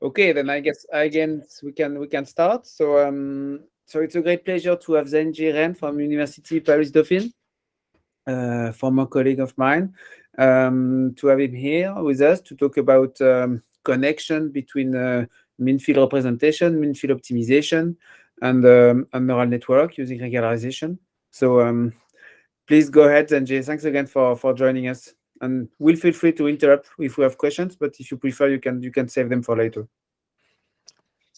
Okay, then I guess again we can start. So so it's a great pleasure to have Zhenjie Ren from University Paris Dauphine, former colleague of mine, to have him here with us to talk about connection between mean field representation, mean field optimization, and neural network using regularization. So please go ahead, Zhenjie. Thanks again for joining us. And we'll feel free to interrupt if we have questions, but if you prefer, you can save them for later.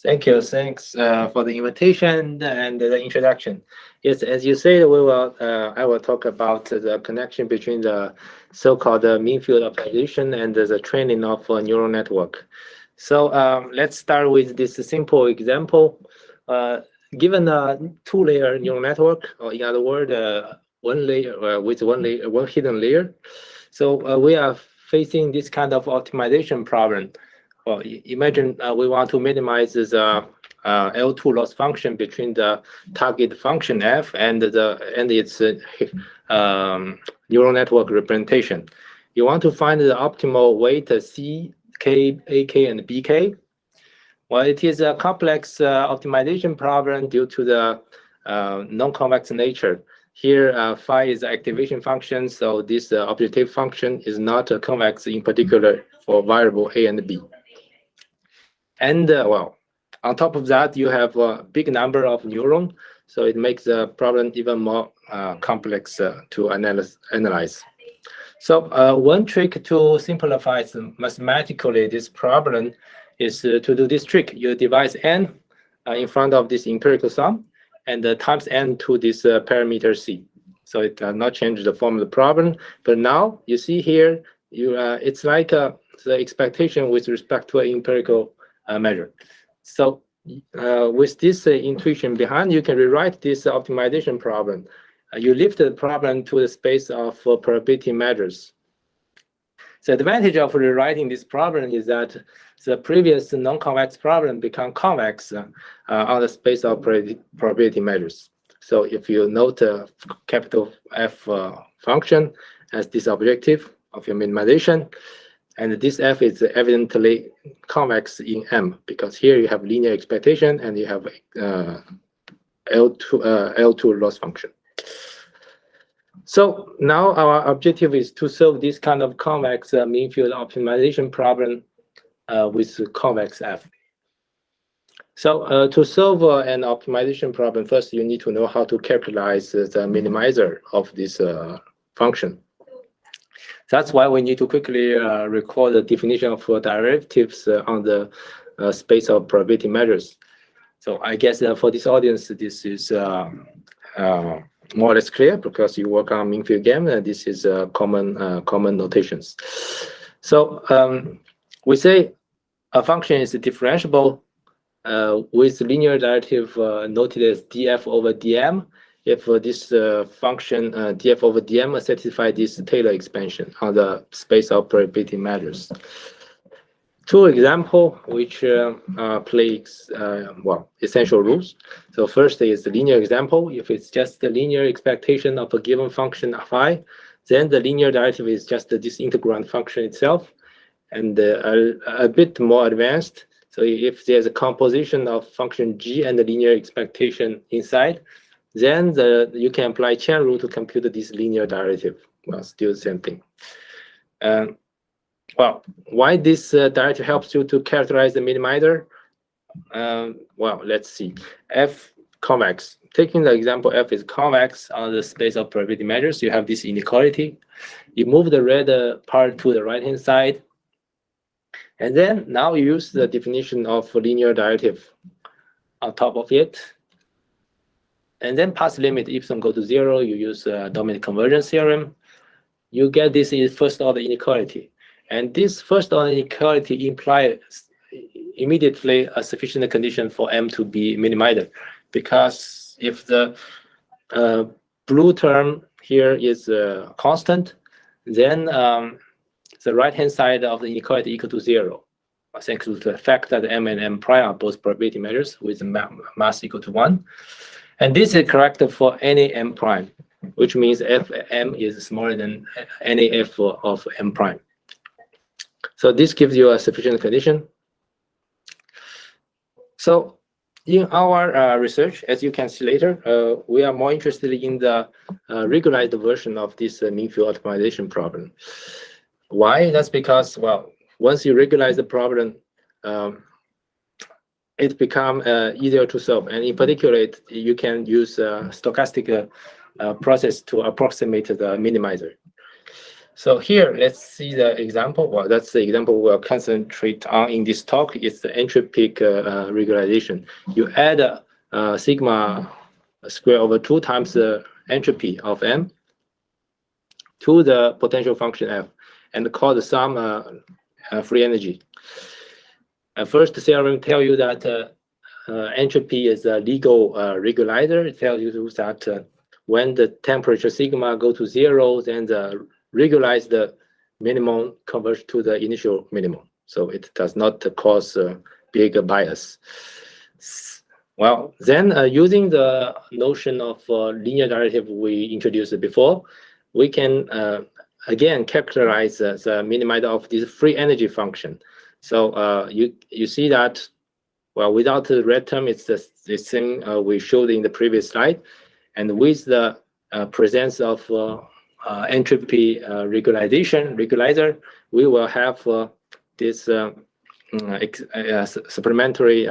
Thank you. Thanks for the invitation and the introduction. Yes, as you said, I will talk about the connection between the so-called mean field optimization and the training of a neural network. So let's start with this simple example. Given a two-layer neural network, or in other words, one layer with one hidden layer. So we are facing this kind of optimization problem. Well, imagine we want to minimize the L2 loss function between the target function f and its neural network representation. You want to find the optimal weight C, K, AK, and BK. Well, it is a complex optimization problem due to the non-convex nature. Here, phi is the activation function, so this objective function is not convex in particular for variable A and B. And well, on top of that, you have a big number of neurons, so it makes the problem even more complex to analyze. So one trick to simplify mathematically this problem is to do this trick. You divide n in front of this empirical sum and times n to this parameter c. So it does not change the form of the problem. But now you see here, it's like the expectation with respect to an empirical measure. So with this intuition behind, you can rewrite this optimization problem. You lift the problem to the space of probability measures. The advantage of rewriting this problem is that the previous non-convex problem becomes convex on the space of probability measures. So if you note a capital F function as this objective of your minimization, and this F is evidently convex in M, because here you have linear expectation and you have L2 loss function. So now our objective is to solve this kind of convex mean field optimization problem with convex F. So to solve an optimization problem, first you need to know how to calculate the minimizer of this function. That's why we need to quickly recall the definition of derivatives on the space of probability measures. So I guess for this audience, this is more or less clear because you work on mean field game, and this is common notations. So we say a function is differentiable with linear derivative noted as df over dm if this function df over dm satisfies this Taylor expansion on the space of probability measures. Two examples which play well, essential rules. So first is the linear example. If it's just the linear expectation of a given function phi, then the linear derivative is just this integrand function itself. And a bit more advanced, so if there's a composition of function g and the linear expectation inside, then you can apply chain rule to compute this linear derivative. Well, still the same thing. Well, why this derivative helps you to characterize the minimizer? Well, let's see. F convex. Taking the example F is convex on the space of probability measures, you have this inequality. You move the red part to the right-hand side. And then now you use the definition of linear derivative on top of it. And then pass limit epsilon go to 0, you use dominant convergence theorem. You get this is first order inequality. And this first order inequality implies immediately a sufficient condition for M to be minimizer. Because if the blue term here is constant, then the right-hand side of the inequality equal to 0, thanks to the fact that M and M prime are both probability measures with mass equal to 1. And this is correct for any M prime, which means Fm is smaller than any F of M prime. So this gives you a sufficient condition. So in our research, as you can see later, we are more interested in the regularized version of this mean field optimization problem. Why? That's because, well, once you regularize the problem, it becomes easier to solve. And in particular, you can use a stochastic process to approximate the minimizer. So here, let's see the example. Well, that's the example we'll concentrate on in this talk. It's the entropy regularization. You add sigma square over 2 times the entropy of M to the potential function F and call the sum free energy. First theorem tells you that entropy is a legal regulator. It tells you that when the temperature sigma go to 0, then the regularize the minimum converge to the initial minimum. So it does not cause a big bias. Well, then using the notion of linear derivative we introduced before, we can again characterize the minimizer of this free energy function. So you see that, well, without the red term, it's the same we showed in the previous slide. And with the presence of entropy regularization, we will have this supplementary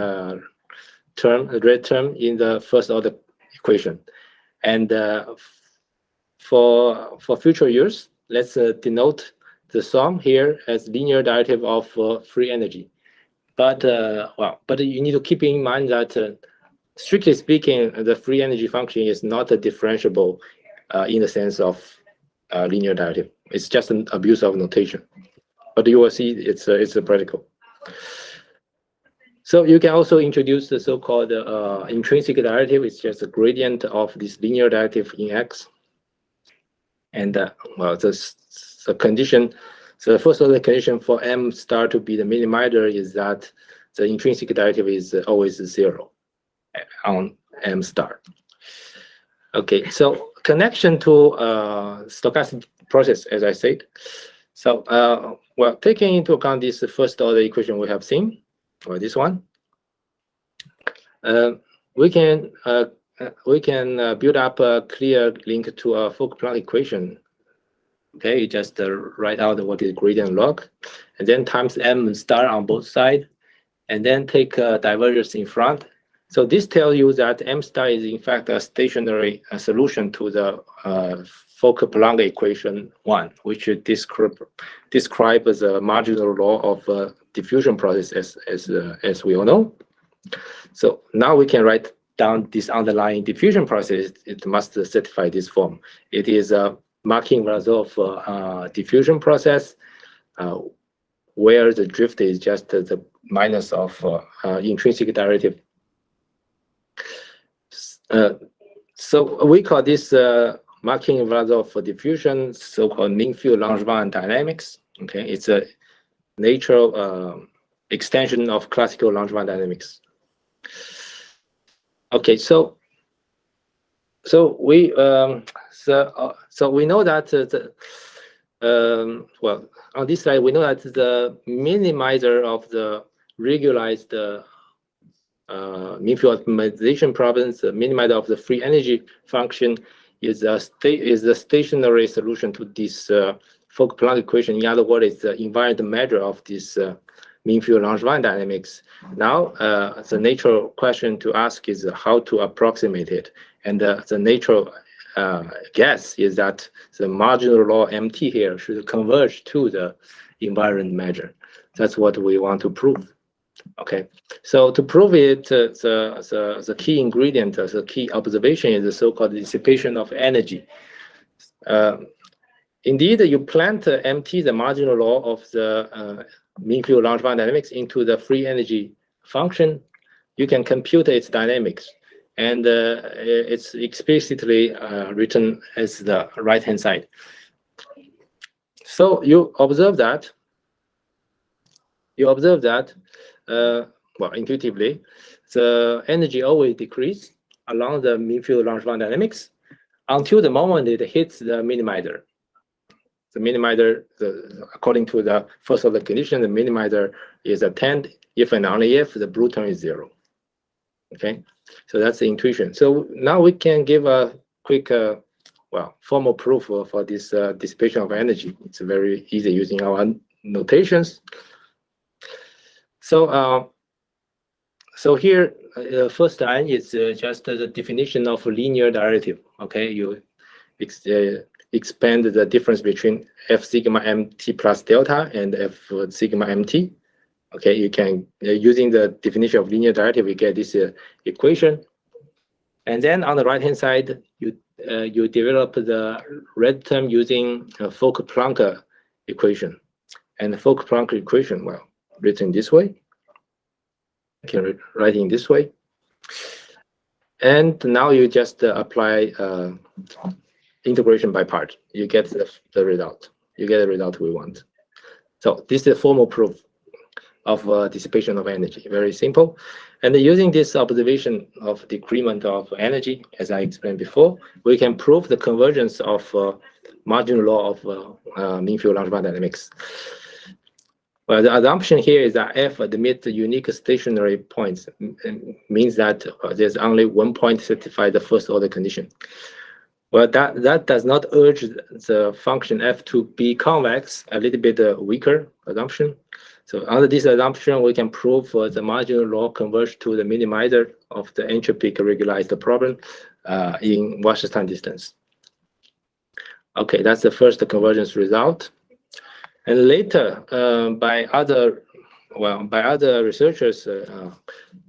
term, red term, in the first order equation. And for future use, let's denote the sum here as linear derivative of free energy. But but you need to keep in mind that strictly speaking, the free energy function is not differentiable in the sense of linear derivative. It's just an abuse of notation. But you will see it's a practical. So you can also introduce the so-called intrinsic derivative. It's just a gradient of this linear derivative in X. And well, the condition. So the first order condition for M star to be the minimizer is that the intrinsic derivative is always 0 on M star. Okay, so connection to stochastic process, as I said. So well, taking into account this first order equation we have seen, or this one, we can build up a clear link to a Fock-Planck equation. Okay, you just write out what is gradient log, and then times M star on both sides, and then take divergence in front. So this tells you that M star is in fact a stationary solution to the Fock-Planck equation 1, which describes the marginal law of diffusion process as we all know. So now we can write down this underlying diffusion process. It must satisfy this form. It is a Markin-Vlasov diffusion process, where the drift is just the minus of intrinsic derivative. So we call this Markin-Vlasov diffusion so-called mean field Langevin dynamics. Okay, it's a natural extension of classical Langevin dynamics. Okay, so we know that well, on this slide we know that the minimizer of the regularized mean field optimization problems, the minimizer of the free energy function is the stationary solution to this Fock-Planck equation. In other words, it's the invariant measure of this mean field Langevin dynamics. Now, the natural question to ask is how to approximate it. And the natural guess is that the marginal law MT here should converge to the invariant measure. That's what we want to prove. Okay, so to prove it, the key ingredient, the key observation is the so-called dissipation of energy. Indeed, you plant MT, the marginal law of the mean field Langevin dynamics, into the free energy function. You can compute its dynamics, and it's explicitly written as the right-hand side. So you observe that. Well, intuitively, the energy always decreases along the mean field Langevin dynamics until the moment it hits the minimizer. The minimizer, according to the first order condition, the minimizer is attained if and only if the blue term is 0. Okay, so that's the intuition. So now we can give a quick, formal proof for this dissipation of energy. It's very easy using our notations. So, so here, first line is just the definition of linear derivative. Okay, you expand the difference between F sigma mt plus delta and F sigma mt. Okay, you can using the definition of linear derivative, you get this equation. And then on the right-hand side, you develop the red term using Fock-Planck equation. And the Fock-Planck equation, well, written this way. I can write in this way. And now you just apply integration by part. You get the result. You get the result we want. So this is a formal proof of dissipation of energy. Very simple. And using this observation of decrement of energy, as I explained before, we can prove the convergence of marginal law of mean field Langevin dynamics. Well, the assumption here is that F admits unique stationary points, means that there's only one point satisfy the first order condition. Well, that does not urge the function F to be convex, a little bit weaker assumption. So under this assumption, we can prove the marginal law converges to the minimizer of the entropic regularized problem in Wasserstein distance. Okay, that's the first convergence result. And later, by other researchers,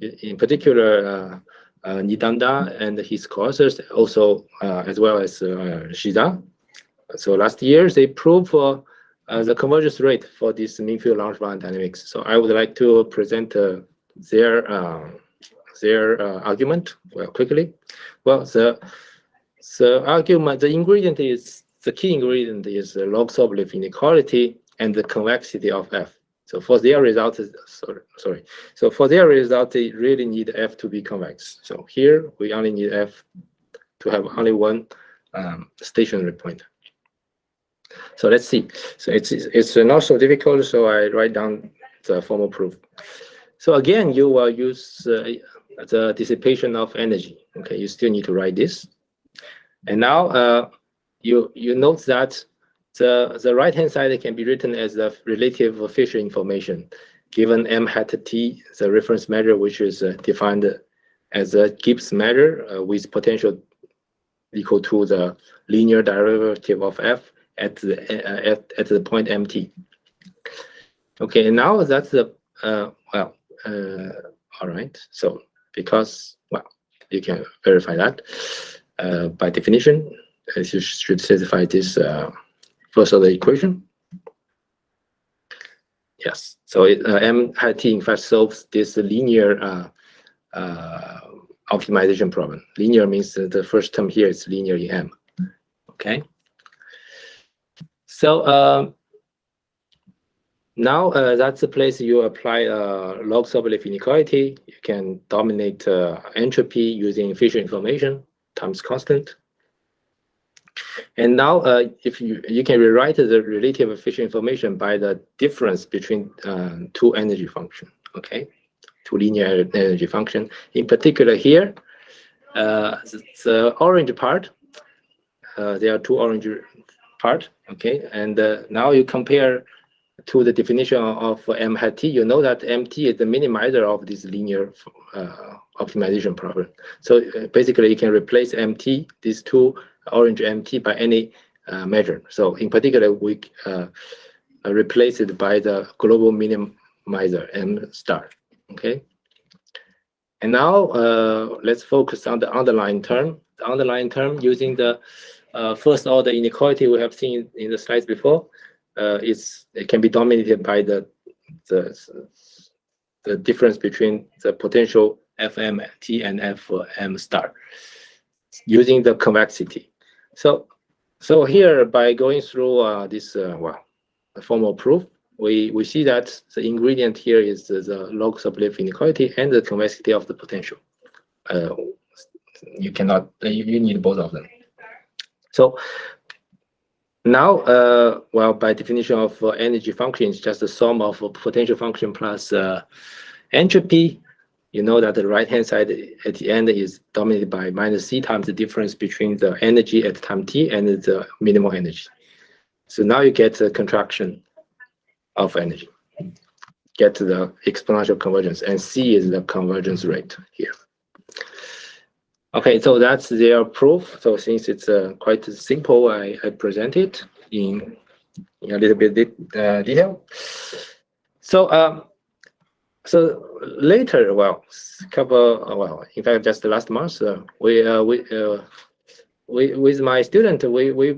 in particular Nidanda and his co-authors, also as well as Shida. So last year they proved the convergence rate for this mean field Langevin dynamics. So I would like to present their argument quickly. Well, the argument, the key ingredient is the log Sobolev inequality and the convexity of F. So for their result, So for their result, they really need F to be convex. So here we only need F to have only one stationary point. So let's see. So it's not so difficult. So I write down the formal proof. So again, you will use the dissipation of energy. Okay, you still need to write this. And now you note that the right-hand side can be written as the relative Fisher information, given m hat t, the reference measure, which is defined as a Gibbs measure with potential equal to the linear derivative of f at the point mt. Okay, and now that's the all right. So because you can verify that by definition, you should satisfy this first order equation. Yes. So m hat t in fact solves this linear optimization problem. Linear means the first term here is linear in M. Okay. So now that's the place you apply log Sobolev inequality. You can dominate entropy using Fisher information times constant. And now if you can rewrite the relative Fisher information by the difference between two energy function. Okay. To linear energy function. In particular here, the orange part, there are two orange part, okay? And now you compare to the definition of m hat t, you know that mt is the minimizer of this linear optimization problem. So basically you can replace mt, these two orange mt, by any measure. So in particular, we replace it by the global minimizer m star. Okay, and now let's focus on the underlying term. The underlying term using the first order inequality we have seen in the slides before. It can be dominated by the difference between the potential fmt and fm star using the convexity. So here by going through this formal proof, we see that the ingredient here is the log Sobolev inequality and the convexity of the potential. You need both of them. So now, by definition of energy function, it's just the sum of potential function plus entropy. you know that the right-hand side at the end is dominated by minus c times the difference between the energy at time t and the minimal energy. So now you get the contraction of energy, get to the exponential convergence, and c is the convergence rate here. Okay, so that's their proof. So since it's quite simple, I present it in a little bit detail. So so later, in fact, just last month, with my student, we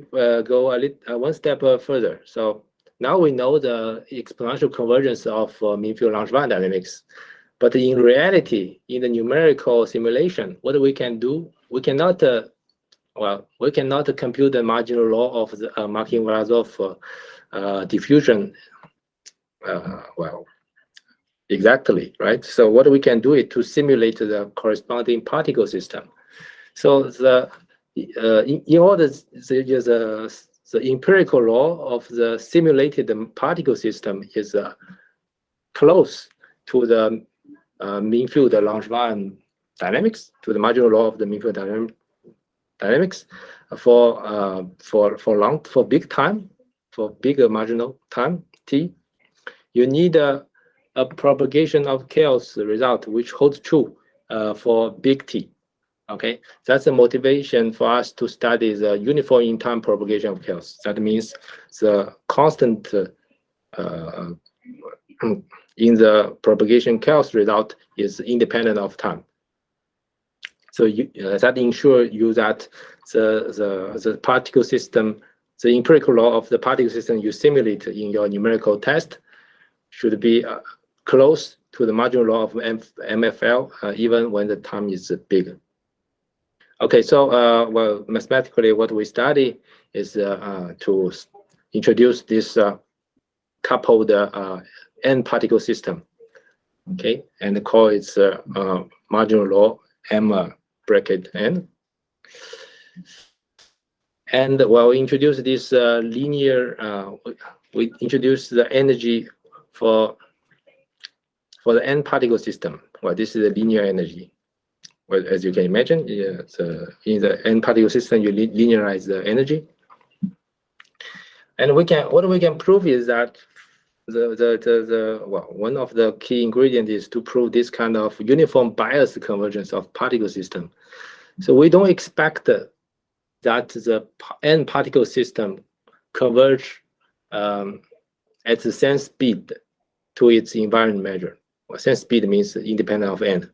go one step further. So now we know the exponential convergence of mean field Langevin dynamics, but in reality, in the numerical simulation, what we can do, we cannot compute the marginal law of the Markin-Vlasov diffusion. Exactly, right? So what we can do is to simulate the corresponding particle system. So in order the empirical law of the simulated particle system is close to the mean field Langevin dynamics, to the marginal law of the mean field dynamics for big time, for bigger marginal time t. You need a propagation of chaos result which holds true for big T. Okay, that's the motivation for us to study the uniform in time propagation of chaos. That means the constant in the propagation chaos result is independent of time. So that ensures you that the particle system, the empirical law of the particle system you simulate in your numerical test should be close to the marginal law of MFL, even when the time is bigger. Okay, so well, mathematically, what we study is to introduce this coupled n particle system, okay, and call it marginal law m bracket n. And well, we introduce this linear. We introduce the energy for the n particle system. Well, this is the linear energy. Well, as you can imagine, in the n particle system, you linearize the energy. And what we can prove is that one of the key ingredients is to prove this kind of uniform bias convergence of particle system. So we don't expect that the n particle system converge at the same speed to its invariant measure. Well, same speed means independent of n.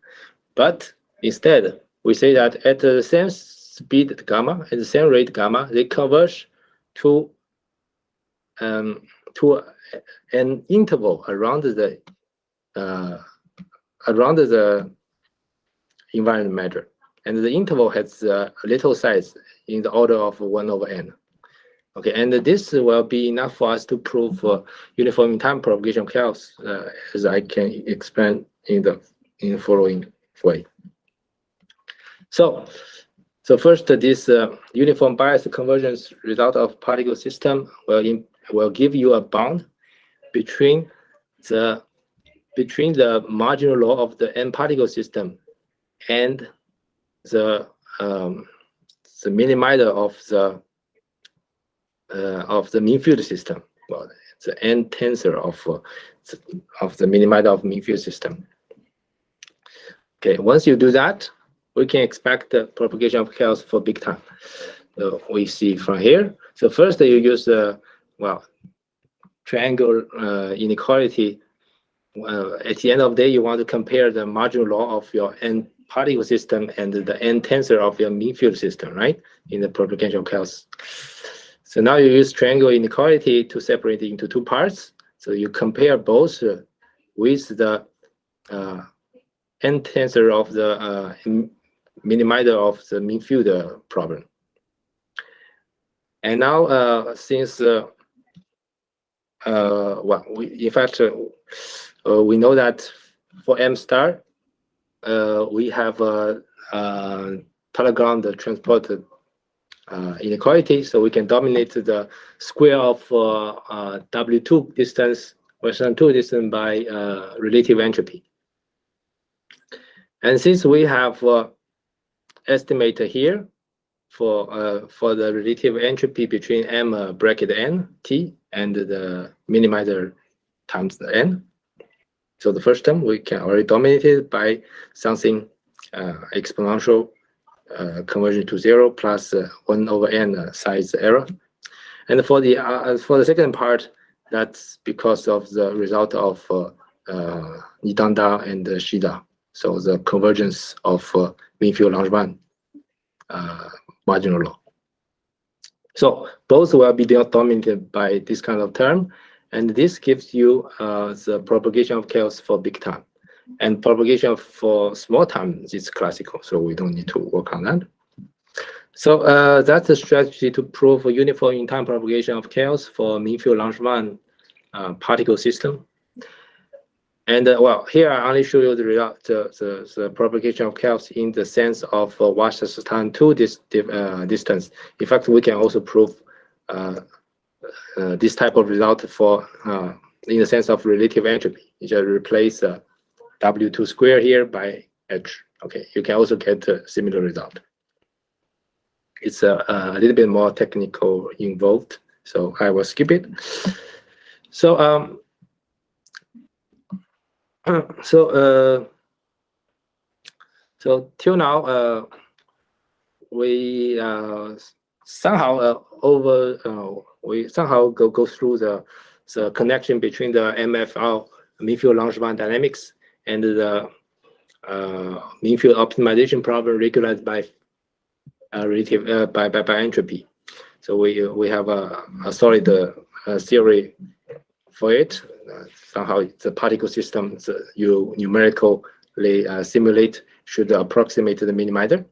But instead, we say that at the same speed gamma, at the same rate gamma, they converge to an interval around the invariant measure, and the interval has a little size in the order of 1/n. Okay, and this will be enough for us to prove uniform in time propagation chaos, as I can explain in the following way. So first, this uniform bias convergence result of particle system will give you a bound between the marginal law of the n particle system and the minimizer of the mean field system. Well, the n tensor of the minimizer of mean field system. Okay, once you do that, we can expect the propagation of chaos for big time. So we see from here. So first you use triangle inequality. At the end of the day, you want to compare the marginal law of your n particle system and the n tensor of your mean field system, right? In the propagation of chaos. So now you use triangle inequality to separate it into two parts. So you compare both with the n tensor of the minimizer of the mean field problem. And now, since in fact, we know that for m star, we have Talagrand transport inequality, so we can dominate the square of W2 distance, Western 2 distance by relative entropy. And since we have estimator here for the relative entropy between m bracket n t and the minimizer times the n, so the first term we can already dominate it by something exponential conversion to 0 plus 1 over n size error. And for the second part, that's because of the result of Nidanda and Shida. So the convergence of mean field Langevin marginal law. So both will be dominated by this kind of term, and this gives you the propagation of chaos for big time. And propagation for small time is classical, so we don't need to work on that. So that's the strategy to prove a uniform in-time propagation of chaos for mean field Langevin particle system. And well, here I only show you the result, the propagation of chaos in the sense of watch time to this distance. In fact, we can also prove this type of result for in the sense of relative entropy. You just replace W2 square here by H. Okay, you can also get a similar result. It's a little bit more technical involved, so I will skip it. So so till now we somehow go through the connection between the MFL mean field Langevin dynamics and the mean field optimization problem regulated by relative by entropy. So we have a solid theory for it. Somehow the particle system you numerically simulate should approximate the minimizer.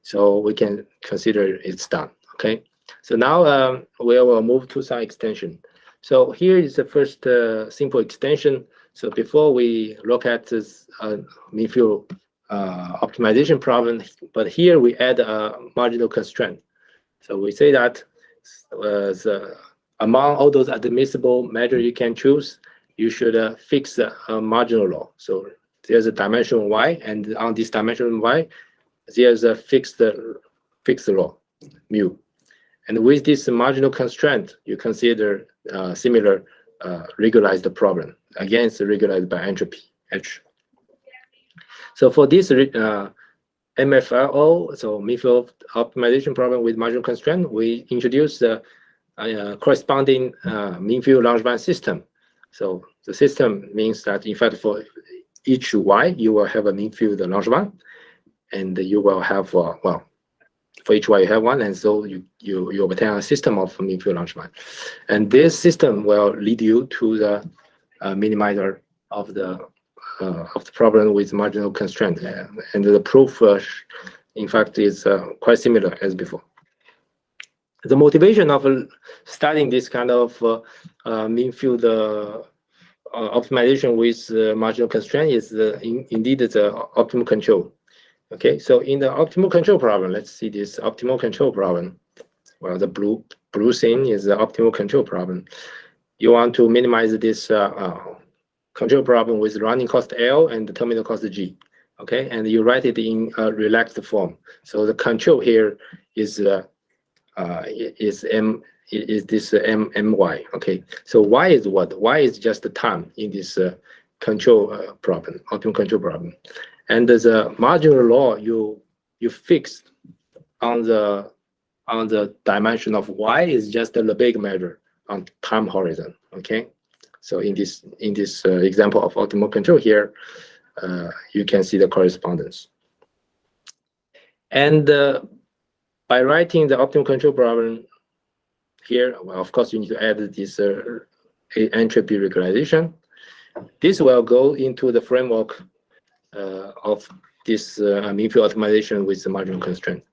So we can consider it's done. Okay. So now we will move to some extension. So here is the first simple extension. So before we look at this mean field optimization problem, but here we add a marginal constraint. So we say that among all those admissible measures you can choose, you should fix a marginal law. So there's a dimension y, and on this dimension y, there's a fixed law, mu. And with this marginal constraint, you consider similar regularized problem. Again, it's regularized by entropy, H. So for this MFRO, so mean field optimization problem with marginal constraint, we introduce the corresponding mean field Langevin system. So the system means that, in fact, for each y, you will have a mean field Langevin, and you will have well, for each y you have one, and so you obtain a system of mean field Langevin, and this system will lead you to the minimizer of the problem with marginal constraint, and the proof, in fact, is quite similar as before. The motivation of studying this kind of mean field optimization with marginal constraint is indeed the optimal control. Okay, so in the optimal control problem, let's see this optimal control problem. Well, the blue thing is the optimal control problem. You want to minimize this control problem with running cost L and the terminal cost G. Okay, and you write it in a relaxed form. So the control here is this my. Okay, so y is what? Y is just the time in this control problem, optimal control problem, and the marginal law you fix on the dimension of y is just the Lebesgue measure on time horizon. Okay, so in this example of optimal control here, you can see the correspondence. And by writing the optimal control problem here, well, of course, you need to add this entropy regularization. This will go into the framework of this mean field optimization with the marginal constraint.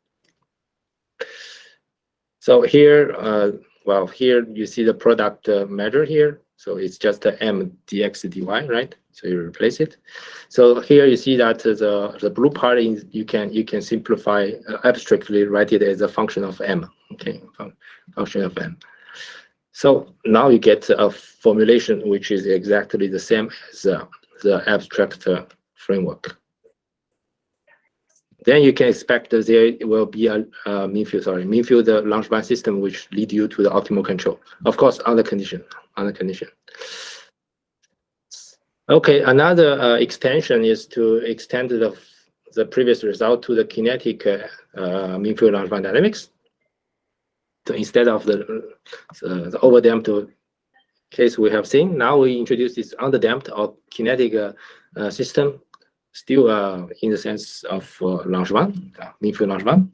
So here, well, here you see the product measure here. So it's just m dx dy, right? So you replace it. So here you see that the blue part is you can simplify abstractly write it as a function of m. Okay, function of m. So now you get a formulation which is exactly the same as the abstract framework. then you can expect that there will be a mean field Langevin system which lead you to the optimal control. Of course, under condition. Okay, another extension is to extend the previous result to the kinetic mean field Langevin dynamics. So instead of the overdamped case we have seen, now we introduce this underdamped or kinetic system, still in the sense of Langevin, mean field Langevin.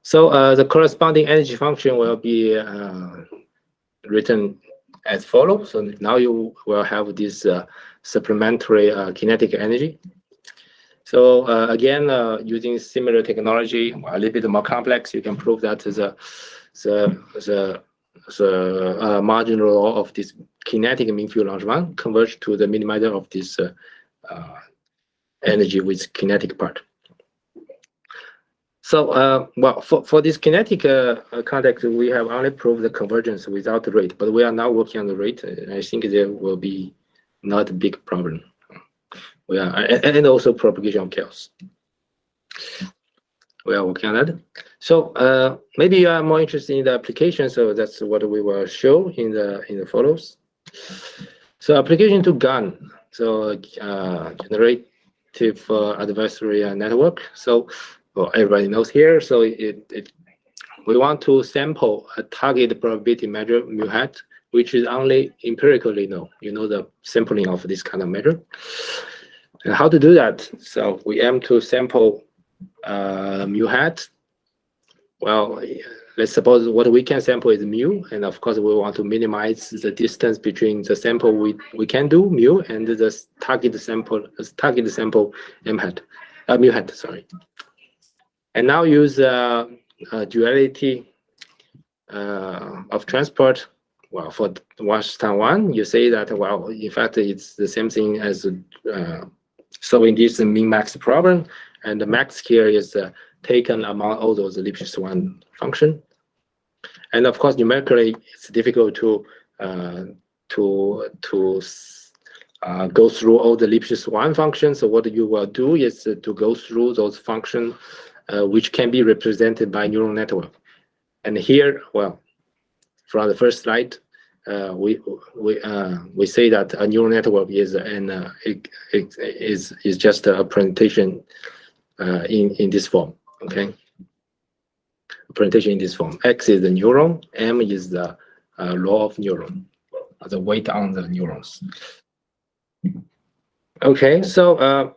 So the corresponding energy function will be written as follows. So now you will have this supplementary kinetic energy. So again, using similar technology, a little bit more complex, you can prove that the marginal law of this kinetic mean field Langevin converge to the minimizer of this energy with kinetic part. So well, for this kinetic context, we have only proved the convergence without the rate, but we are now working on the rate. I think there will be not a big problem. We are, and also propagation of chaos. We are working on that. So maybe you are more interested in the application. So that's what we will show in the photos. So application to GAN. So generative adversarial network. So well, everybody knows here. So we want to sample a target probability measure mu hat, which is only empirically known. You know the sampling of this kind of measure. And how to do that? So we aim to sample mu hat. Well, let's suppose what we can sample is mu, and of course we want to minimize the distance between the sample we can do mu and the target sample mu hat. Sorry. And now use duality of transport. Well, for Washington 1, you say that, well, in fact, it's the same thing as solving this min-max problem. And the max here is taken among all those Lipschitz 1 function. And of course, numerically, it's difficult to go through all the Lipschitz 1 functions. So what you will do is to go through those functions which can be represented by neural network. And here, well, from the first slide, we say that a neural network is is just a presentation in this form. Okay, a presentation in this form. X is the neuron, M is the law of neuron, the weight on the neurons. Okay, so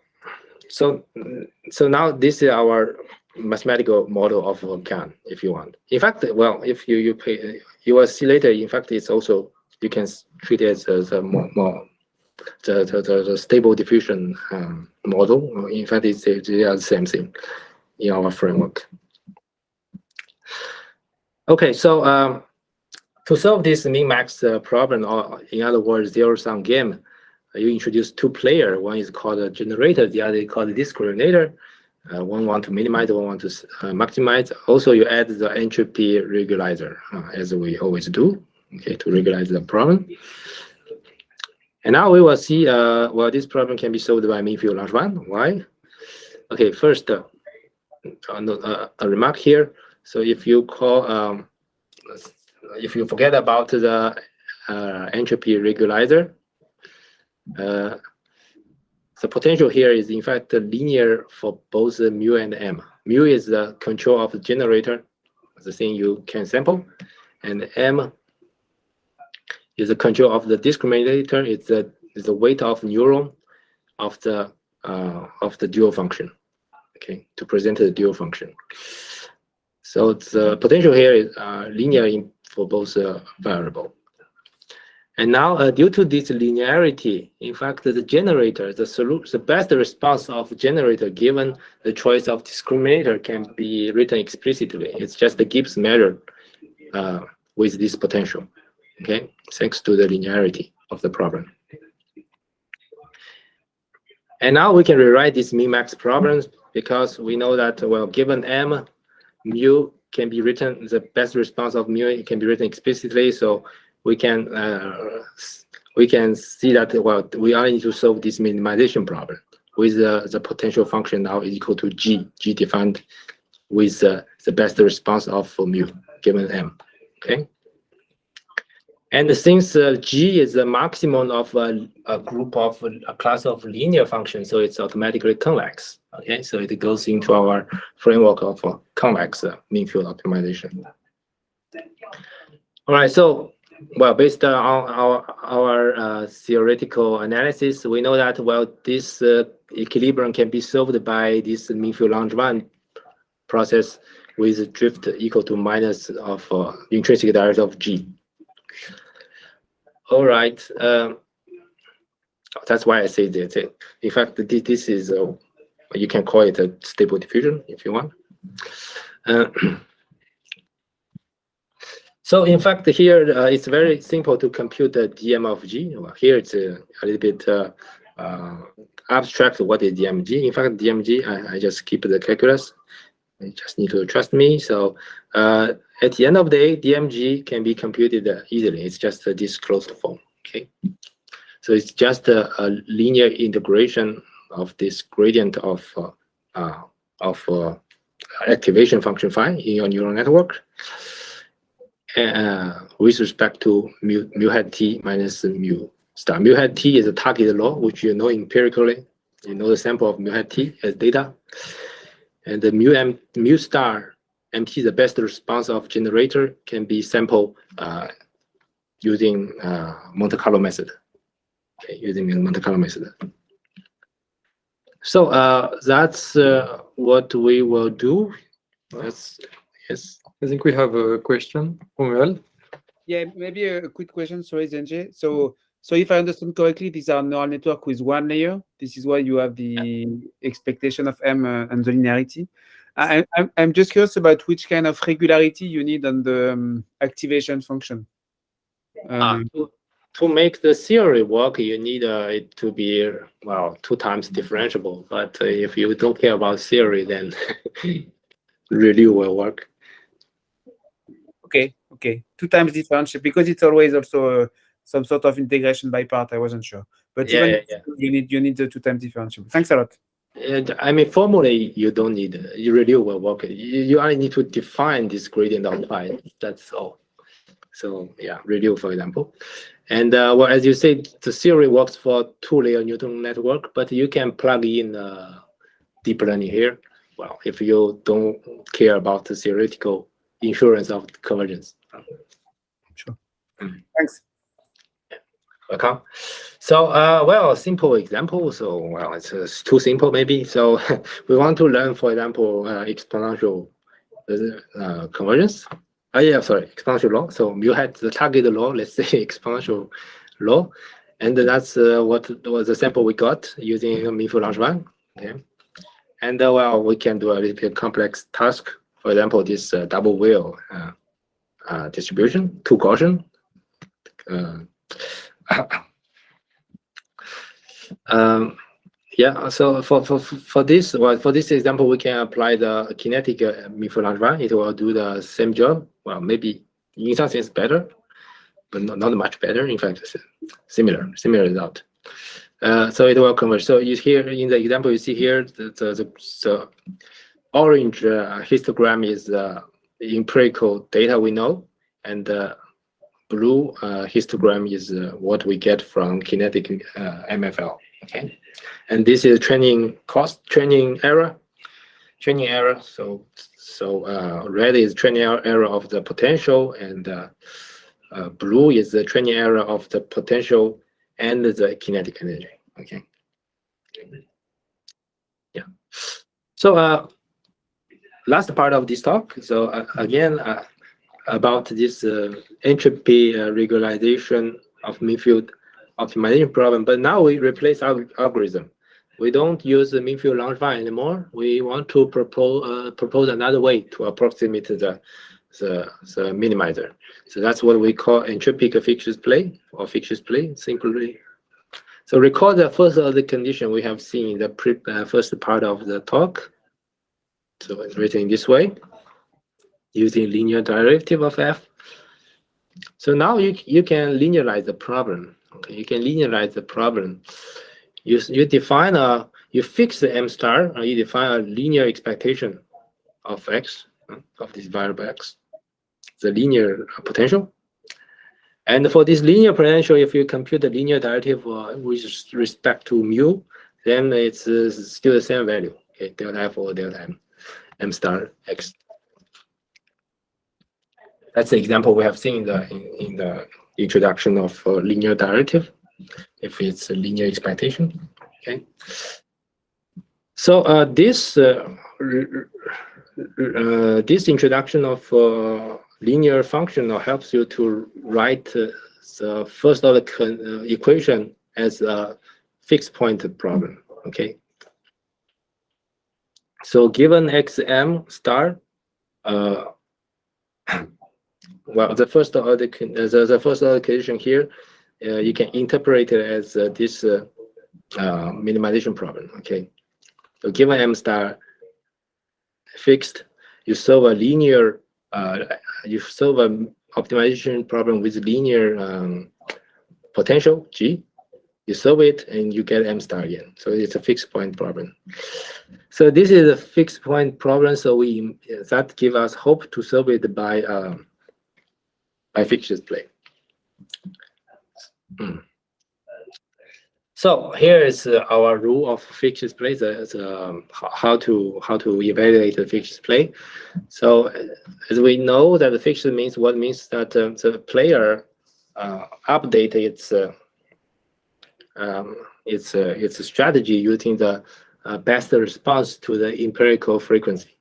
now this is our mathematical model of GAN, if you want. In fact, well, if you will see later. In fact, it's also, you can treat it as a more the stable diffusion model. In fact, they are the same thing in our framework. Okay, so to solve this min-max problem, or in other words, zero-sum game, you introduce two players. One is called a generator, the other is called a discriminator. One want to minimize, one want to maximize. Also, you add the entropy regularizar, as we always do, okay, to regularize the problem. And now we will see, well, this problem can be solved by mean field Langevin. Why? Okay, first, a remark here. So if you call, if you forget about the entropy regularizar, the potential here is in fact linear for both mu and m. Mu is the control of the generator, the thing you can sample, and m is the control of the discriminator. It's the weight of neuron of the dual function. Okay, to present the dual function. So the potential here is linear for both variable. And now, due to this linearity, in fact, the generator, the best response of generator given the choice of discriminator can be written explicitly. It's just the Gibbs measure with this potential. Okay, thanks to the linearity of the problem. And now we can rewrite these min-max problems because we know that, well, given m, mu can be written, the best response of mu can be written explicitly. So we can see that, well, we only need to solve this minimization problem. with the potential function now is equal to G defined with the best response of mu given M. Okay. And since G is the maximum of a group of a class of linear functions, so it's automatically convex. Okay, so it goes into our framework of convex mean field optimization. All right, so well, based on our theoretical analysis, we know that this equilibrium can be solved by this mean field Langevin process with drift equal to minus of intrinsic direction of G. All right, that's why I say that. In fact, this is you can call it a stable diffusion if you want. So in fact, here it's very simple to compute the dm of G. Well, here it's a little bit abstract. What is dmg? In fact, dmg, I just keep the calculus. You just need to trust me. So at the end of the day, dmg can be computed easily. It's just this closed form. Okay, so it's just a linear integration of this gradient of activation function phi in your neural network with respect to mu hat t minus mu star. Mu hat t is a target law, which you know empirically. You know the sample of mu hat t as data. And the mu star mt, the best response of generator, can be sampled using Monte Carlo method. Okay, using the Monte Carlo method. So that's what we will do. Yes. I think we have a question from Romuald. Yeah, maybe a quick question. Sorry, Zhenjie. So if I understand correctly, these are neural network with one layer. This is why you have the expectation of M and the linearity. I'm just curious about which kind of regularity you need on the activation function. To make the theory work, you need it to be 2 times differentiable. But if you don't care about theory, then really will work. Okay. 2 times differentiable, because it's always also some sort of integration by part. I wasn't sure, but yeah. you need the 2 times differentiable. Thanks a lot. And I mean, formally, you don't need it. You really will work. You only need to define this gradient of phi. That's all. So yeah, ReLU, for example. And well, as you say, the theory works for 2-layer neural network, but you can plug in deep learning here. Well, if you don't care about the theoretical insurance of convergence. Sure. Thanks. Welcome. So, well, simple example. So, well, it's too simple maybe. So, we want to learn, for example, exponential convergence. Exponential law. So, mu hat the target law. Let's say exponential law, and that's what was the sample we got using mean field Langevin. Okay, and well, we can do a little bit complex task. For example, this double wheel distribution, 2 Gaussian. Yeah, so for this example, we can apply the kinetic mean field Langevin. It will do the same job. Well, maybe in some sense better, but not much better. In fact, it's similar result. So it will converge. So you here in the example you see here, the orange histogram is empirical data we know, and blue histogram is what we get from kinetic MFL. Okay, and this is training error. So red is training error of the potential, and blue is the training error of the potential and the kinetic energy. Okay. Yeah. So last part of this talk. So again, about this entropy regularization of mean field optimization problem, but now we replace our algorithm. We don't use the mean field Langevin anymore. We want to propose another way to approximate the minimizer. So that's what we call entropic fixed play or fixed play simply. So recall the first of the condition we have seen in the first part of the talk. So it's written in this way, using linear derivative of f. So now you can linearize the problem. Okay, you can linearize the problem. You define you fix the m star, and you define a linear expectation of x, of this variable x, the linear potential. And for this linear potential, if you compute the linear derivative with respect to mu, then it's still the same value, okay, delta f over delta m star x. That's the example we have seen in the introduction of linear derivative, if it's a linear expectation. Okay. So this introduction of linear function helps you to write the first order equation as a fixed point problem. Okay. So given xm star, well, the first order equation here, you can interpret it as this minimization problem. Okay. So given m star fixed, you solve a linear, you solve an optimization problem with linear potential G. You solve it and you get m star again. So it's a fixed point problem. So this is a fixed point problem. So that gives us hope to solve it by fixed play. So here is our rule of fixed play, how to evaluate the fixed play. So as we know that the fixed means that the player update its strategy using the best response to the empirical frequency.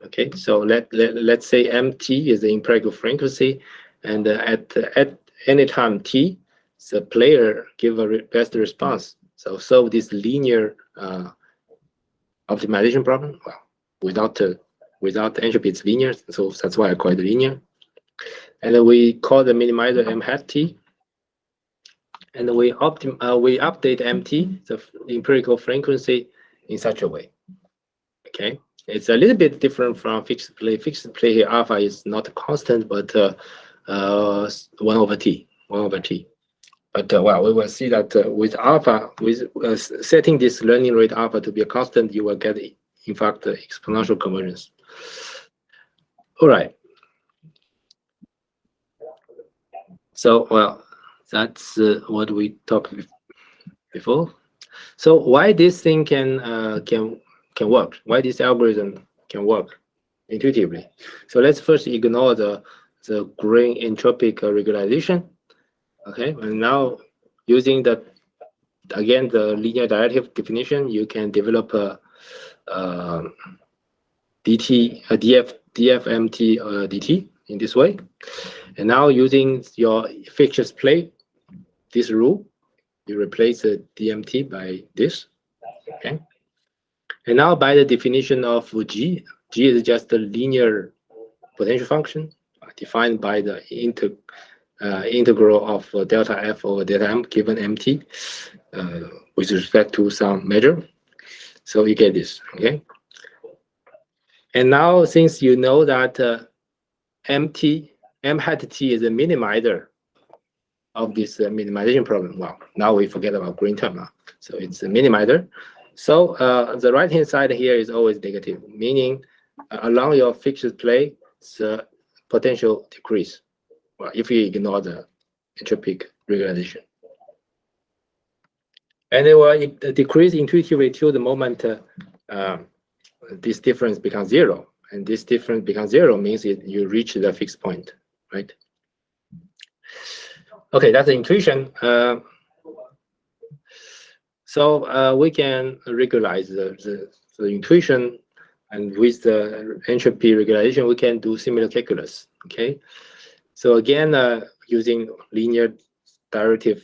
Okay, so let's say mt is the empirical frequency, and at any time t, the player give a best response. So solve this linear optimization problem. Well, without entropy, it's linear, so that's why I call it linear. And then we call the minimizer m hat t, and then we update mt, the empirical frequency, in such a way. Okay, it's a little bit different from fixed play. Fixed play here, alpha is not constant, but 1 over t. But well, we will see that with alpha, with setting this learning rate alpha to be a constant, you will get, in fact, exponential convergence. All right. So, well, that's what we talked before. So, why this thing can work? Why this algorithm can work intuitively? So let's first ignore the green entropic regularization. Okay, and now using the linear derivative definition, you can develop a dfmt dt in this way. And now using your fixed play, this rule, you replace the dmt by this. Okay, and now by the definition of g is just a linear potential function defined by the integral of delta f over delta m given mt with respect to some measure. So you get this, okay? And now since you know that m hat t is a minimizer of this minimization problem, well, now we forget about green term. So it's a minimizer. So the right-hand side here is always negative, meaning along your fixed play, the potential decrease. Well, if you ignore the entropic regularization. And it will decrease intuitively till the moment this difference becomes 0. And this difference becomes 0 means you reach the fixed point, right? Okay, that's the intuition. So we can regularize the intuition, and with the entropy regularization, we can do similar calculus, okay? So again, using linear derivative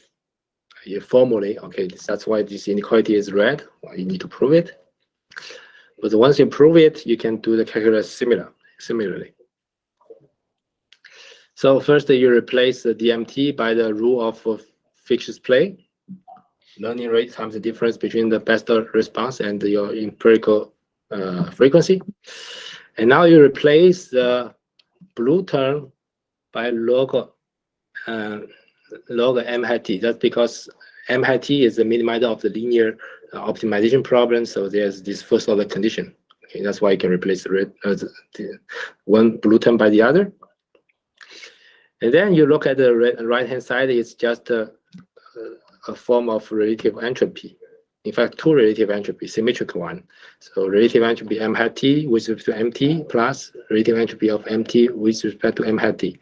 formulae, okay, that's why this inequality is red. Well, you need to prove it. But once you prove it, you can do the calculus similarly. So first, you replace the dmt by the rule of fixed play. Learning rate times the difference between the best response and your empirical frequency. And now you replace the blue term by log m hat t. That's because m hat t is the minimizer of the linear optimization problem. So there's this first order condition. Okay, that's why you can replace the one blue term by the other. And then you look at the right hand side, it's just a form of relative entropy. In fact, two relative entropy, symmetric one. So relative entropy m hat t with respect to mt plus relative entropy of mt with respect to m hat t.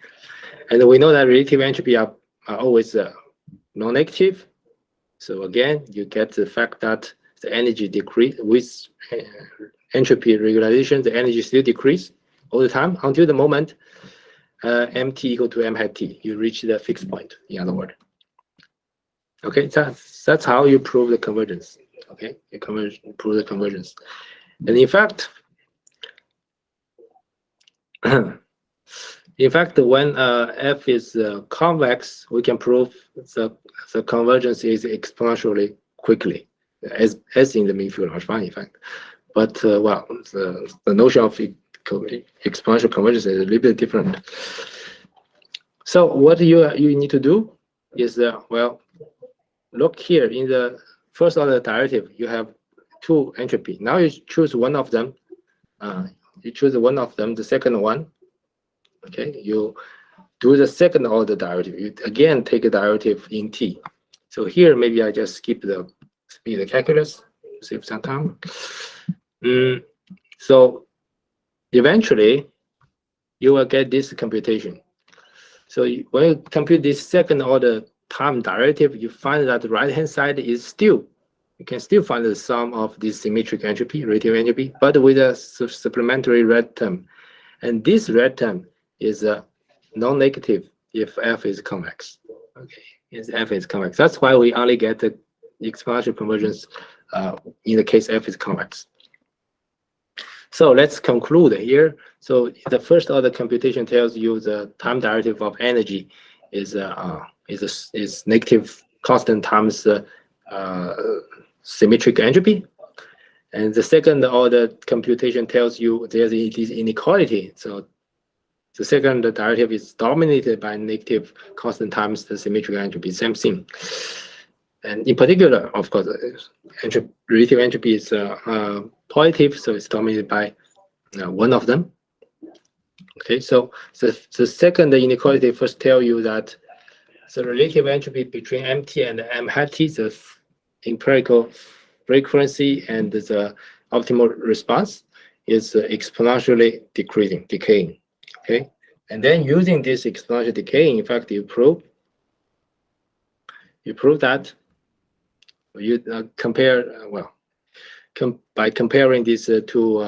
And we know that relative entropy are always non-negative. So again, you get the fact that the energy decrease with entropy regularization, the energy still decrease all the time until the moment mt equal to m hat t. You reach the fixed point, in other words. Okay, that's how you prove the convergence. Okay, you prove the convergence. And in fact, when f is convex, we can prove the convergence is exponentially quickly, as in the mean field large fine, in fact. But well, the notion of exponential convergence is a little bit different. So what you need to do is well, look here in the first order derivative, you have two entropy. Now you choose one of them. You choose one of them, the second one. Okay, you do the second order derivative. You again take a derivative in t. So here maybe I just skip the calculus, save some time. So eventually you will get this computation. So when you compute this second order time derivative, you find that the right hand side is still, you can still find the sum of this symmetric entropy, relative entropy, but with a supplementary red term. And this red term is non-negative if f is convex. Okay, if f is convex. That's why we only get the exponential convergence in the case f is convex. So let's conclude here. So the first order computation tells you the time derivative of energy is negative constant times symmetric entropy. And the second order computation tells you there's this inequality. So the second derivative is dominated by negative constant times the symmetric entropy, same thing. And in particular, of course, relative entropy is positive, so it's dominated by one of them. Okay, so the second inequality first tell you that the relative entropy between mt and m hat t, the empirical frequency and the optimal response is exponentially decaying. Okay, and then using this exponential decaying, in fact, you prove that you compare by comparing these two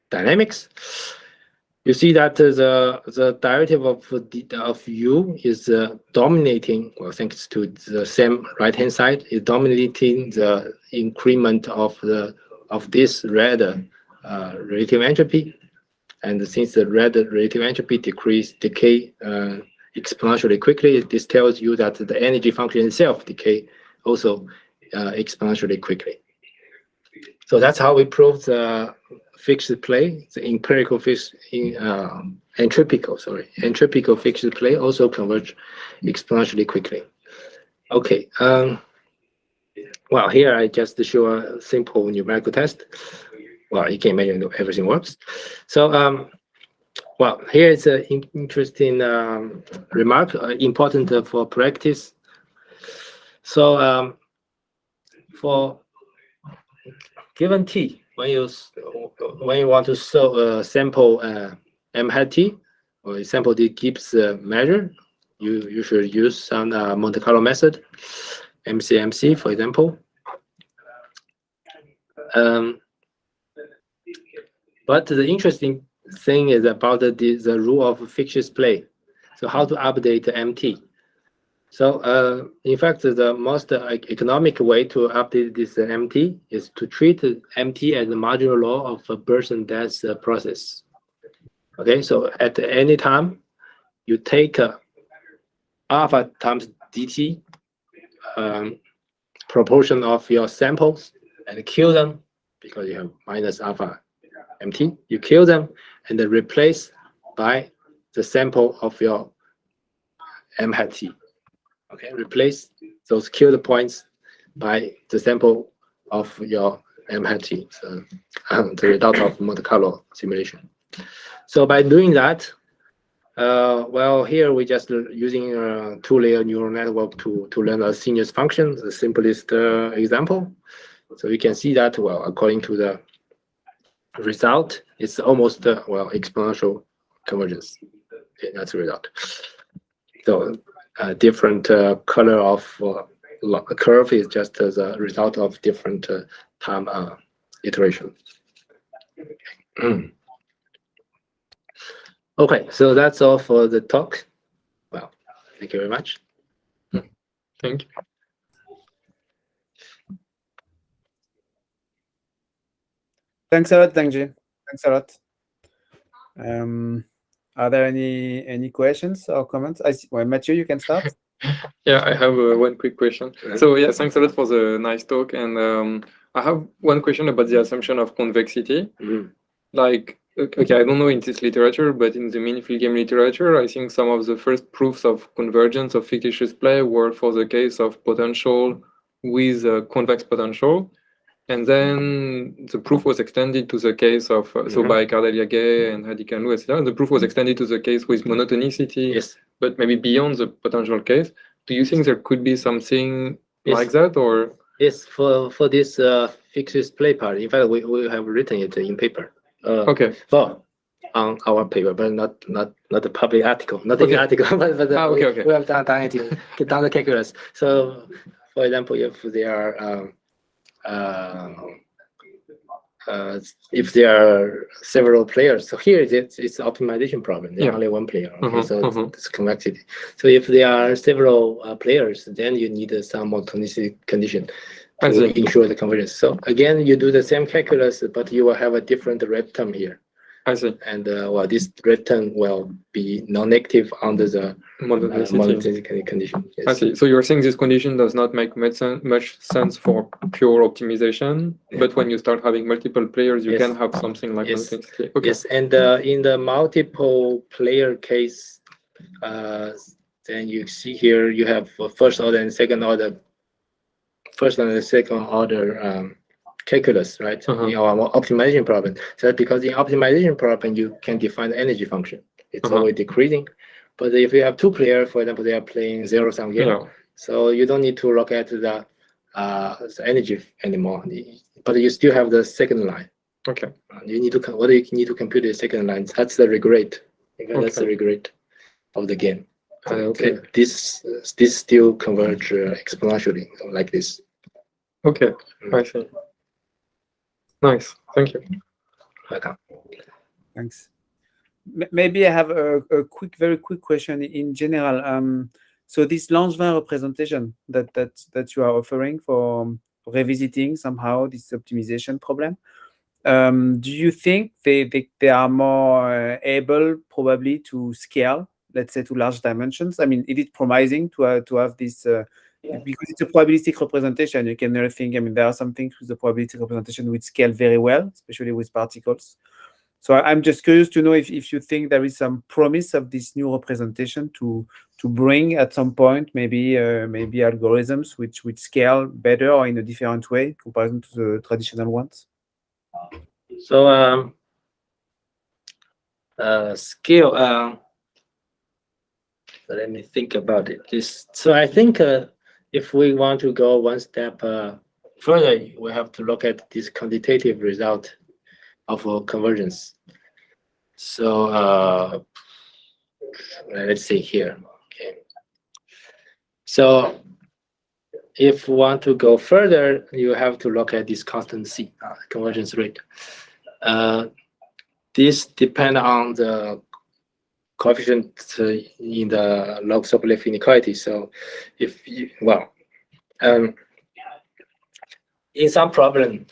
dynamics, you see that the derivative of u is dominating, well, thanks to the same right hand side, is dominating the increment of this red relative entropy. And since the red relative entropy decay exponentially quickly, this tells you that the energy function itself decay also exponentially quickly. So that's how we prove the fixed play, the empirical entropical fixed play also converge exponentially quickly. Okay. Well, here I just show a simple numerical test. Well, you can imagine everything works. So, well, here is an interesting remark, important for practice. So, for given t, when you want to sample m hat t, or sample the Gibbs measure, you should use some Monte Carlo method, MCMC, for example. But the interesting thing is about the rule of fixed play. So how to update MT? So in fact, the most economic way to update this MT is to treat MT as a marginal law of a birth and death process. Okay, so at any time, you take alpha times dt proportion of your samples and kill them because you have minus alpha MT. You kill them and then replace by the sample of your m hat t. Okay, replace those killed points by the sample of your MFG, so, the result of Monte Carlo simulation. So by doing that, well, here we just using a two-layer neural network to learn a sinus function, the simplest example. So you can see that, well, according to the result, it's almost well, exponential convergence. Okay, that's the result. So different color of curve is just as a result of different time iteration. Okay, so that's all for the talk. Well, thank you very much. Thank you. Thanks a lot, Zhenjie. Thanks a lot. Are there any questions or comments? I see, well, Mathieu, you can start. Yeah, I have one quick question. So yeah, thanks a lot for the nice talk. And I have one question about the assumption of convexity. Like, okay, I don't know in this literature, but in the meaningful game literature, I think some of the first proofs of convergence of fictitious play were for the case of potential with convex potential. And then the proof was extended to the case of, so by Cardelia-Gay and Hadi-Kanlu, etc. The proof was extended to the case with monotonicity, Yes. but maybe beyond the potential case. Do you think there could be something like that, or? Yes, for this fictitious play part, in fact, we have written it in paper. Okay. Well, on our paper, but not a public article, not in article, but okay. we have done it, done the calculus. So, for example, if there are several players, so here it's optimization problem. There's only one player, okay? So it's convexity. So if there are several players, then you need some monotonicity condition to ensure the convergence. So again, you do the same calculus, but you will have a different red term here. I see. And well, this red term will be non-negative under the monotonicity condition. Yes. I see. So you're saying this condition does not make much sense for pure optimization, but when you start having multiple players, you can have something like monotonicity. Okay. Yes, and in the multiple player case, then you see here you have first order and second order calculus, right? In our optimization problem. So because in optimization problem, you can define the energy function. It's always decreasing. But if you have two players, for example, they are playing zero-sum game, so you don't need to look at the energy anymore. But you still have the second line. Okay. You need to compute the second line. That's the regret. That's the regret of the game. Okay. This still converge exponentially like this. Okay. I see. Nice. Thank you. Welcome. Thanks. Maybe I have a very quick question in general. So this Langevin representation that you are offering for revisiting somehow this optimization problem, do you think they are more able probably to scale, let's say, to large dimensions? I mean, is it promising to have this? Because it's a probabilistic representation, you can never think. I mean, there are some things with the probabilistic representation which scale very well, especially with particles. So I'm just curious to know if you think there is some promise of this new representation to bring at some point maybe algorithms which scale better or in a different way in comparison to the traditional ones. So scale. Let me think about it. So I think if we want to go one step further, we have to look at this quantitative result of convergence. So let's see here. Okay. So if we want to go further, you have to look at this constant C, convergence rate. This depends on the coefficient in the log sublift inequality. So if you, in some problem,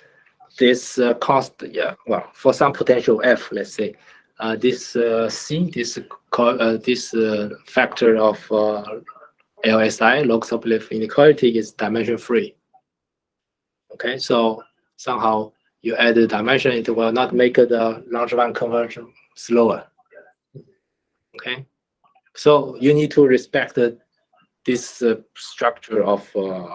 this cost, for some potential F, let's say, this C, this factor of LSI, log sublift inequality, is dimension free. Okay, so somehow you add the dimension, it will not make the Langevin conversion slower. Okay, so you need to respect this structure of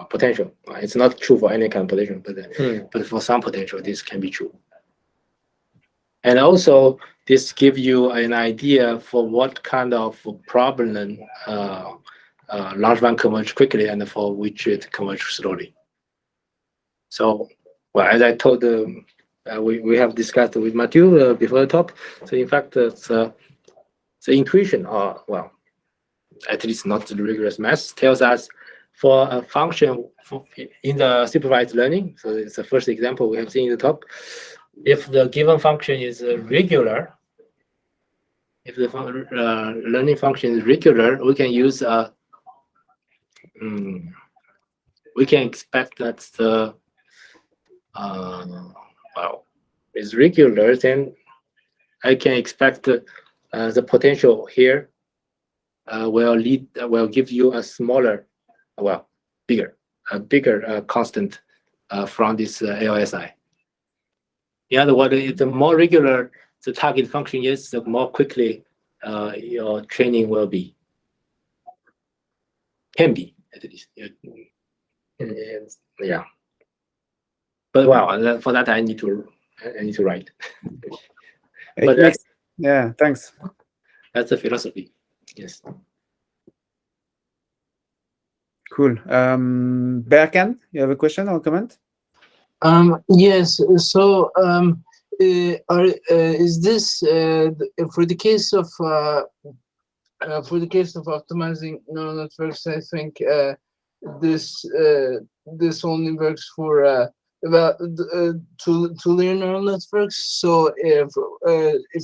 potential. It's not true for any kind of potential, but for some potential, this can be true. And also, this gives you an idea for what kind of problem large one converge quickly and for which it converge slowly. So, well, as I told, we have discussed with Matthew before the talk. So in fact, the intuition, or well, at least not the rigorous math, tells us for a function in the supervised learning. So it's the first example we have seen in the talk. If the given function is regular, if the learning function is regular, we can use we can expect that the well, is regular, then I can expect the potential here will give you a smaller, well, bigger constant from this LSI. In other words, the more regular the target function is, the more quickly your training will be. Can be, at least. Yeah. But well, for that I need to write. But yeah, thanks. That's the philosophy. Yes. Cool. Berkan, you have a question or comment? Yes. So, is this for the case of optimizing neural networks? I think this only works for two-layer neural networks. So if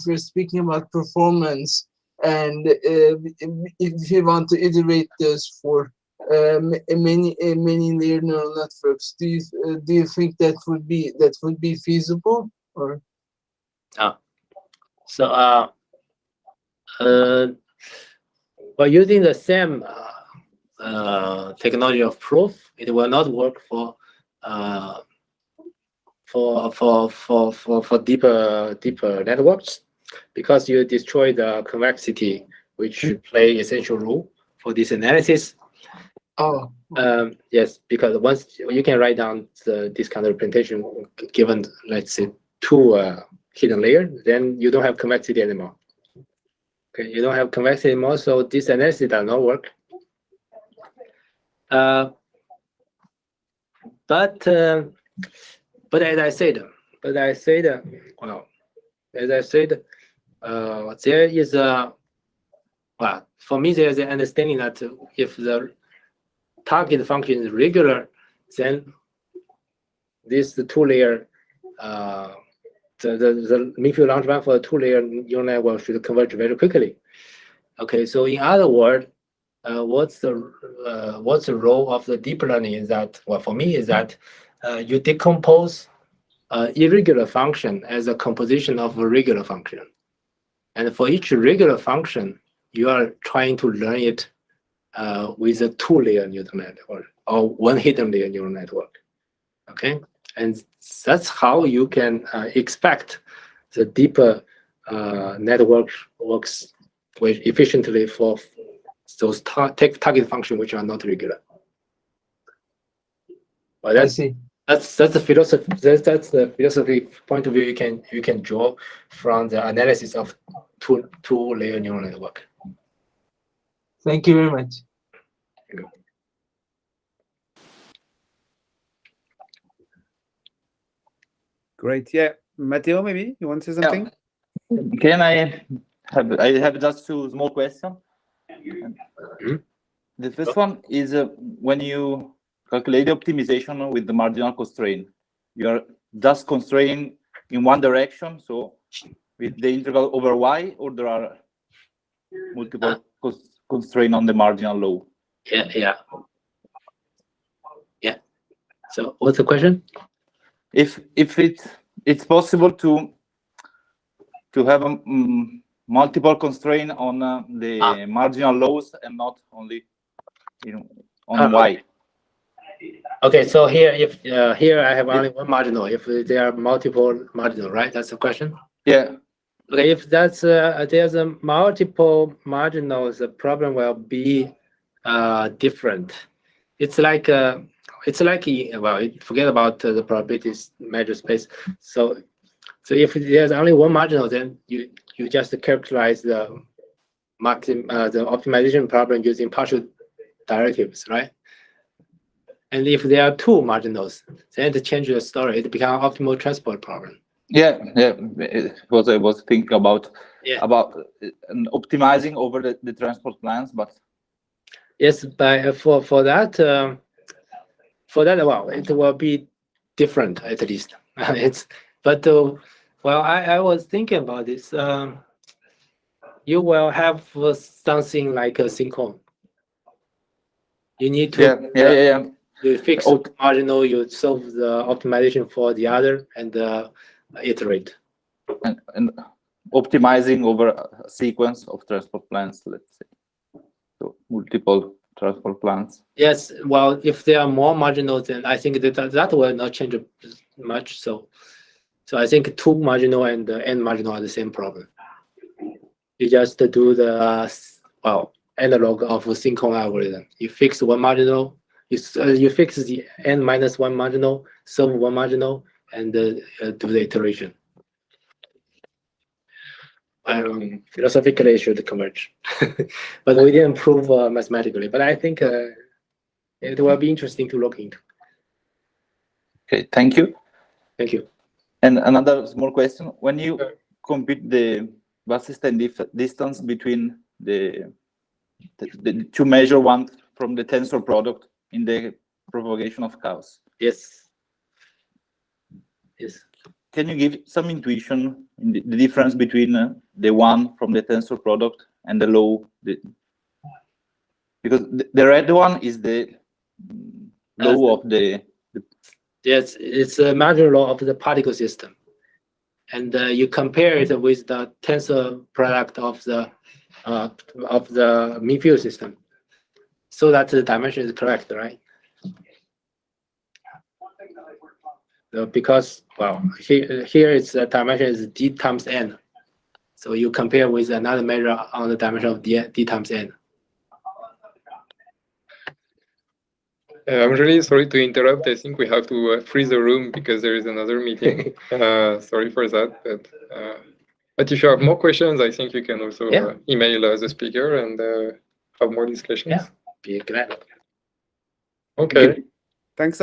we're speaking about performance, and if you want to iterate this for many layer neural networks, do you think that would be feasible? Or so by using the same technology of proof, it will not work for deeper networks, because you destroy the convexity, which play essential role for this analysis. Oh. Yes, because once you can write down this kind of representation given, let's say, two hidden layers, then you don't have convexity anymore. Okay, you don't have convexity anymore, so this analysis does not work. But as I said, well, there is a, well, for me, there is an understanding that if the target function is regular, then this two-layer, the mean-field large one for a two-layer neural network should converge very quickly. Okay, so in other words, what's the role of the deep learning is that, well, for me is that you decompose irregular function as a composition of a regular function, and for each regular function, you are trying to learn it with a two-layer neural network or one hidden layer neural network. Okay, and that's how you can expect the deeper network works efficiently for those target functions which are not regular. Well, I see. That's the philosophy. That's the philosophy point of view you can draw from the analysis of two-layer neural network. Thank you very much. Great. Yeah, Matteo, maybe you want to say something? Yeah. Can I have just two small questions? The first one is when you calculate the optimization with the marginal constraint, you are just constraining in one direction, so with the interval over y, or there are multiple constraints on the marginal low? Yeah. So what's the question? If it's possible to have a multiple constraint on the marginal lows and not only on y. Okay, so here here I have only one marginal. If there are multiple marginal, right? That's the question. Yeah. Okay, if that's there's a multiple marginals, the problem will be different. It's like well, forget about the probabilities measure space. So if there's only one marginal, then you just characterize the the optimization problem using partial directives, right? And if there are two marginals, then to change the story, it becomes optimal transport problem. Yeah, what I was thinking about, Yeah. about optimizing over the transport plans, but yes, but for that, well, it will be different at least. Well, I was thinking about this. You will have something like a synchrone. You need to you fix the marginal, you solve the optimization for the other, and iterate. And optimizing over a sequence of transport plans, let's say, so multiple transport plans. Yes, well, if there are more marginals, then I think that will not change much. So I think two marginal and n marginal are the same problem. You just do the analog of a synchrone algorithm. You fix one marginal, you fix the n minus one marginal, solve one marginal, and do the iteration. Philosophically, it should converge, but we didn't prove mathematically. But I think it will be interesting to look into. Okay, thank you. Thank you. And another small question: when you compute the Wasserstein distance between the two measure one from the tensor product in the propagation of chaos. Yes. Yes. Can you give some intuition in the difference between the one from the tensor product and the low? Because the red one is the law of the. Yes, it's a marginal law of the particle system, and you compare it with the tensor product of the mean field system, so that the dimension is correct, right? Because well, here it's the dimension is d times n, so you compare with another measure on the dimension of d times n. I'm really sorry to interrupt. I think we have to freeze the room because there is another meeting. Sorry for that, but if you have more questions, I think you can also email the speaker and have more discussions. Yeah, be glad. Okay. Thanks.